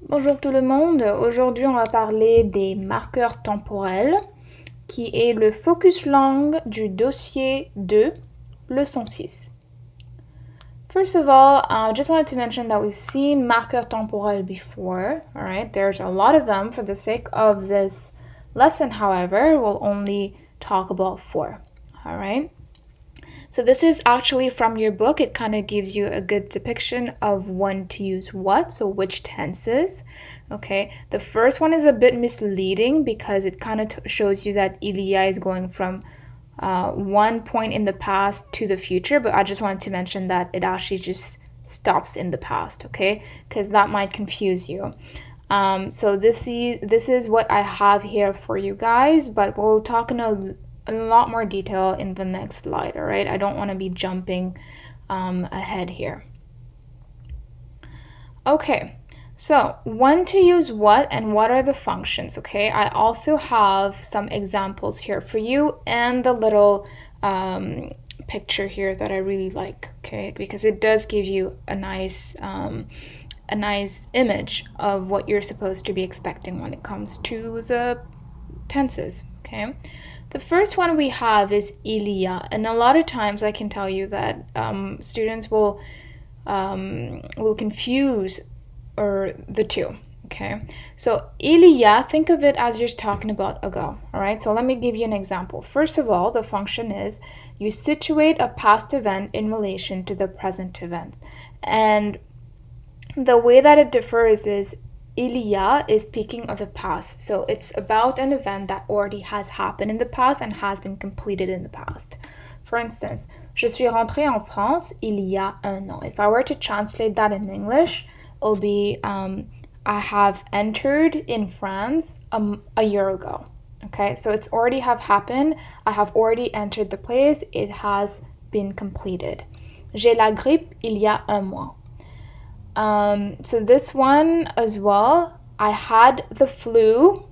Bonjour tout le monde, aujourd'hui on va parler des marqueurs temporels qui est le focus langue du dossier 2, leçon 6. First of all, I just wanted to mention that we've seen marqueurs temporels before, alright? There's a lot of them. For the sake of this lesson, however, we'll only talk about 4, alright? So this is actually from your book. It kind of gives you a good depiction of when to use what, so which tenses. Okay, the first one is a bit misleading because it kind of shows you that il y a is going from one point in the past to the future, but I just wanted to mention that it actually just stops in the past, okay, because that might confuse you. So this is what I have here for you guys, but we'll talk in a lot more detail in the next slide, all right? I don't want to be jumping ahead here. Okay, so when to use what and what are the functions, okay? I also have some examples here for you and the little picture here that I really like, okay? Because it does give you a nice image of what you're supposed to be expecting when it comes to the tenses, okay? The first one we have is il y a, and a lot of times I can tell you that students will confuse the two, okay? So il y a, think of it as you're talking about ago, all right? So let me give you an example. First of all, the function is you situate a past event in relation to the present event, and the way that it differs is il y a is speaking of the past. So it's about an event that already has happened in the past and has been completed in the past. For instance, je suis rentrée en France il y a un an. If I were to translate that in English, it'll be I have entered in France a year ago. Okay, so it's already have happened. I have already entered the place. It has been completed. J'ai la grippe il y a un mois. So this one as well, I had the flu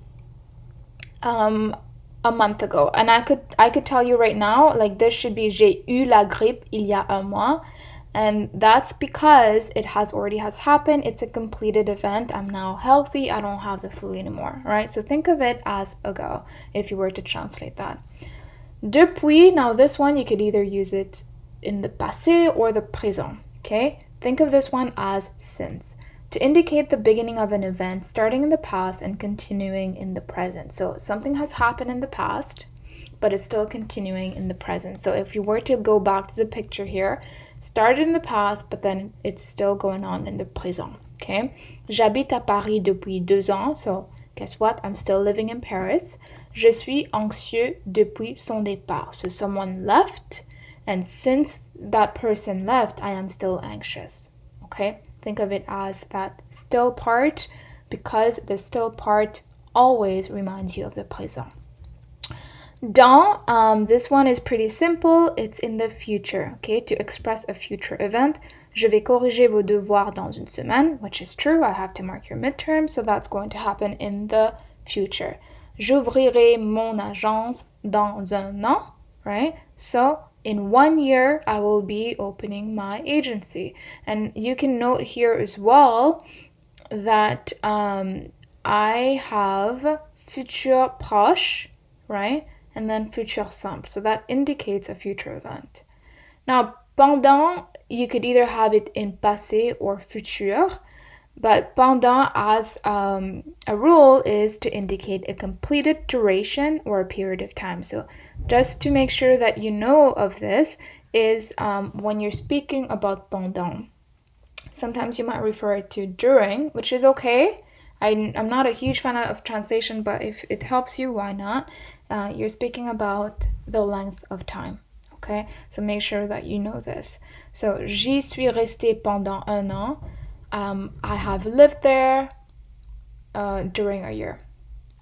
a month ago, and I could tell you right now, like this should be j'ai eu la grippe il y a un mois, and that's because it already has happened. It's a completed event. I'm now healthy. I don't have the flu anymore, right? So think of it as ago if you were to translate that. Depuis, now this one you could either use it in the passé or the présent, okay? Think of this one as since, to indicate the beginning of an event starting in the past and continuing in the present. So something has happened in the past, but it's still continuing in the present. So if you were to go back to the picture here, started in the past, but then it's still going on in the présent, okay? J'habite à Paris depuis 2 ans, so guess what? I'm still living in Paris. Je suis anxieux depuis son départ. So someone left, and since that person left, I am still anxious, okay? Think of it as that still part, because the still part always reminds you of the présent. Dans, this one is pretty simple. It's in the future, okay? To express a future event. Je vais corriger vos devoirs dans une semaine, which is true. I have to mark your midterm, so that's going to happen in the future. J'ouvrirai mon agence dans un an, right? So in 1 year, I will be opening my agency. And you can note here as well that I have futur proche, right? And then futur simple. So that indicates a future event. Now, pendant, you could either have it in passé or futur, but pendant as a rule is to indicate a completed duration or a period of time. So just to make sure that you know of this is when you're speaking about pendant, sometimes you might refer it to during, which is okay. I'm not a huge fan of translation, but if it helps you, why not? You're speaking about the length of time, okay? So make sure that you know this. So, j'y suis restée pendant un an. I have lived there during a year,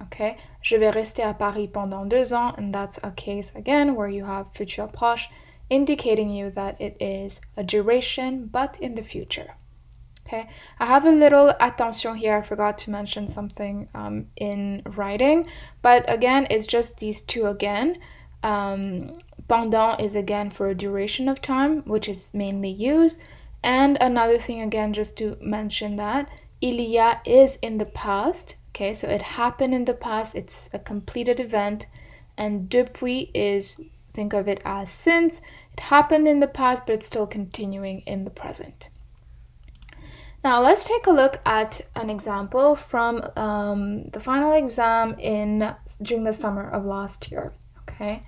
okay? Je vais rester à Paris pendant 2 ans, and that's a case, again, where you have futur proche, indicating you that it is a duration, but in the future. Okay, I have a little attention here. I forgot to mention something in writing, but again, it's just these two again. Pendant is again for a duration of time, which is mainly used. And another thing again, just to mention that, Il y a is in the past. Okay, so it happened in the past. It's a completed event. And depuis is, think of it as since. It happened in the past, but it's still continuing in the present. Now let's take a look at an example from the final exam during the summer of last year. Okay,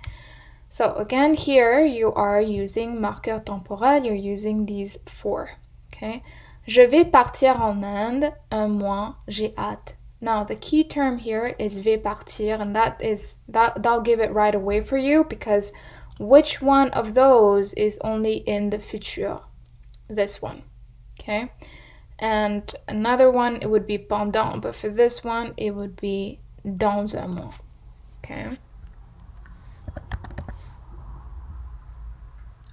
so again here you are using marqueur temporel. You're using these four. Okay, je vais partir en Inde un mois. J'ai hâte. Now the key term here is vais partir, and that'll give it right away for you, because which one of those is only in the futur? This one. Okay. And another one, it would be pendant, but for this one, it would be dans un mois. Okay.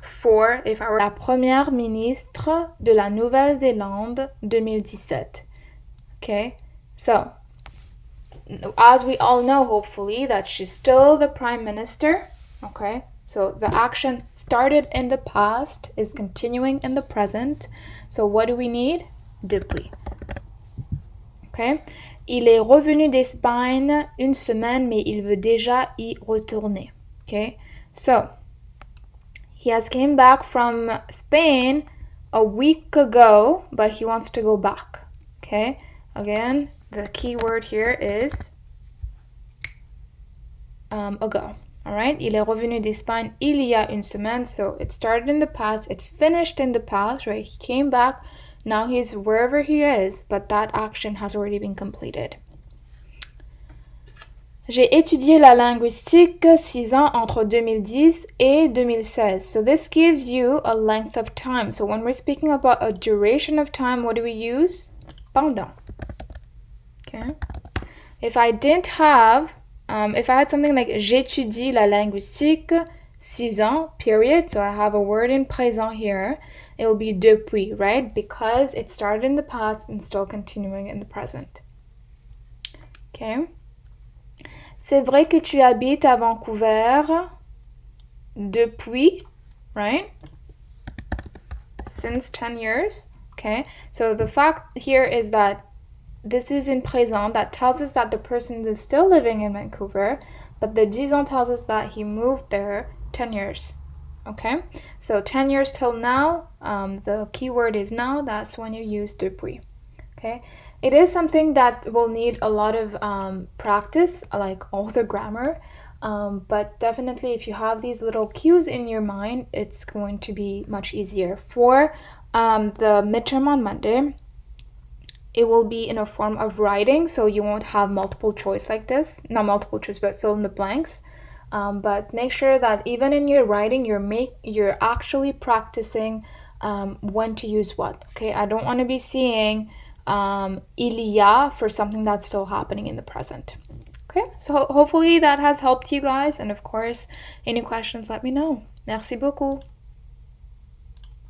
For, if I were la première ministre de la Nouvelle-Zélande 2017. Okay. So, as we all know, hopefully, that she's still the prime minister. Okay. So the action started in the past is continuing in the present. So what do we need? Depuis. Okay. Il est revenu d'Espagne une semaine, mais il veut déjà y retourner. Okay. So he has came back from Spain a week ago, but he wants to go back. Okay. Again, the key word here is ago. All right. Il est revenu d'Espagne il y a une semaine. So it started in the past. It finished in the past, right? He came back. Now he's wherever he is, but that action has already been completed. J'ai étudié la linguistique 6 ans entre 2010 et 2016. So this gives you a length of time. So when we're speaking about a duration of time, what do we use? Pendant. Okay. If I didn't have, if I had something like j'étudie la linguistique 6 ans, period, so I have a word in présent here, it'll be depuis, right? Because it started in the past and still continuing in the present. Okay. C'est vrai que tu habites à Vancouver depuis, right? Since 10 years. Okay. So the fact here is that this is in présent. That tells us that the person is still living in Vancouver, but the 10 ans tells us that he moved there 10 years. Okay, so 10 years till now, the keyword is now. That's when you use depuis. Okay, it is something that will need a lot of practice, like all the grammar, but definitely if you have these little cues in your mind, it's going to be much easier. For the midterm on Monday, it will be in a form of writing, so you won't have multiple choice like this. Not multiple choice, but fill in the blanks. But make sure that even in your writing, you're actually practicing when to use what. Okay, I don't want to be seeing il y a for something that's still happening in the present. Okay, so hopefully that has helped you guys. And of course, any questions, let me know. Merci beaucoup.